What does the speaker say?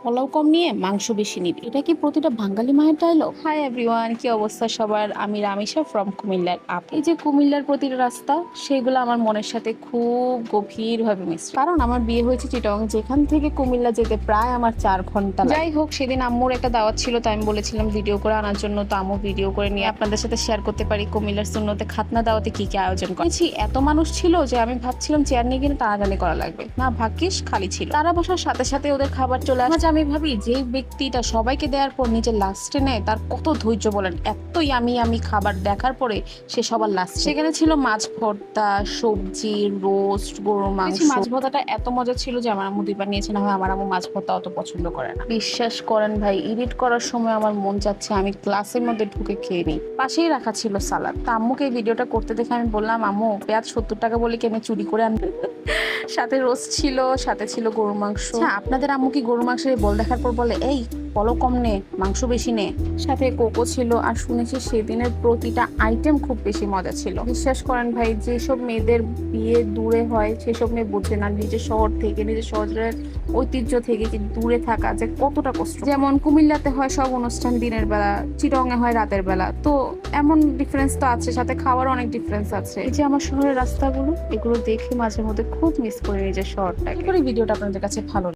পোলাও কম নিয়ে মাংস বেশি নিবি, এটা কি প্রতিটা বাঙালি মায়ের ডায়লগ? হাই এভরিওয়ান, কি অবস্থা সবার? আমি রামিশা ফ্রম কুমিল্লার আপ। এই যে কুমিল্লার প্রতিটা রাস্তা, সেগুলো আমার মনের সাথে খুব গভীর ভাবে মিশছে, কারণ আমার বিয়ে হয়েছে চিটং, যেখান থেকে কুমিল্লা যেতে প্রায় আমার 4 ঘন্টা লাগে। যাই হোক, সেদিন আম্মুর একটা দাওয়াত ছিল, তো আমি বলেছিলাম ভিডিও করে আনার জন্য, তো আম্মু ভিডিও করে নিয়ে আপনাদের সাথে শেয়ার করতে পারি কুমিল্লার সুন্নতে খাতনা দাওয়াতে কি কি আয়োজন করেছি। এত মানুষ ছিল যে আমি ভাবছিলাম চেয়ার নিয়ে গেলে টানাটানি করা লাগবে, না ভাগ্যিস খালি ছিল। তারা বসার সাথে সাথে ওদের খাবার চলে আসে। আমি ভাবি যে ব্যক্তিটা সবাইকে দেওয়ার পর নিজে লাস্টে নেয়, তার কত ধৈর্য বলেন। এত আমি খাবার দেখার পরে সে সবার লাস্ট। সেখানে ছিল মাছ ভর্তা, সবজি, রোস্ট, গরুর মাংস। মাছ ভর্তাটা এত মজা ছিল যে আমার আম্মু দুইবার নিয়েছে, না হয় আমার আম্মু মাছ ভর্তা অত পছন্দ করে না। বিশ্বাস করেন ভাই, এডিট করার সময় আমার মন চাচ্ছে আমি ক্লাসের মধ্যে ঢুকে খেয়ে নিই। পাশেই রাখা ছিল সালাদ। তা আম্মুকে এই ভিডিওটা করতে দেখে আমি বললাম, আম্মু পেঁয়াজ 70 টাকা বলে কি আমি চুরি করে আনবো? সাথে রোস্ট ছিল, সাথে ছিল গরুর মাংস। আপনাদের আম্মু কি গরুর মাংসের বল দেখার পর বলে এই পোলাও কম নে, মাংস বেশি নে? সাথে কোকো ছিল। আর শুনেছি সেদিনের প্রতিটা আইটেম খুব বেশি মজা ছিল। বিশ্বাস করেন ভাই, যেসব মেয়েদের বিয়ে দূরে হয় সেসব মেয়ে বোঝে না নিজের শহর থেকে, নিজের শহরের ঐতিহ্য থেকে যে দূরে থাকা যে কতটা কষ্ট। যেমন কুমিল্লাতে হয় সব অনুষ্ঠান দিনের বেলা, চিটং এ হয় রাতের বেলা, তো এমন ডিফারেন্স তো আছে, সাথে খাওয়ার অনেক ডিফারেন্স আছে। এই যে আমার শহরের রাস্তাগুলো, এগুলো দেখে মাঝে মধ্যে খুব মিস করে নিজের শহরটাকে। ভিডিওটা আপনাদের কাছে ভালো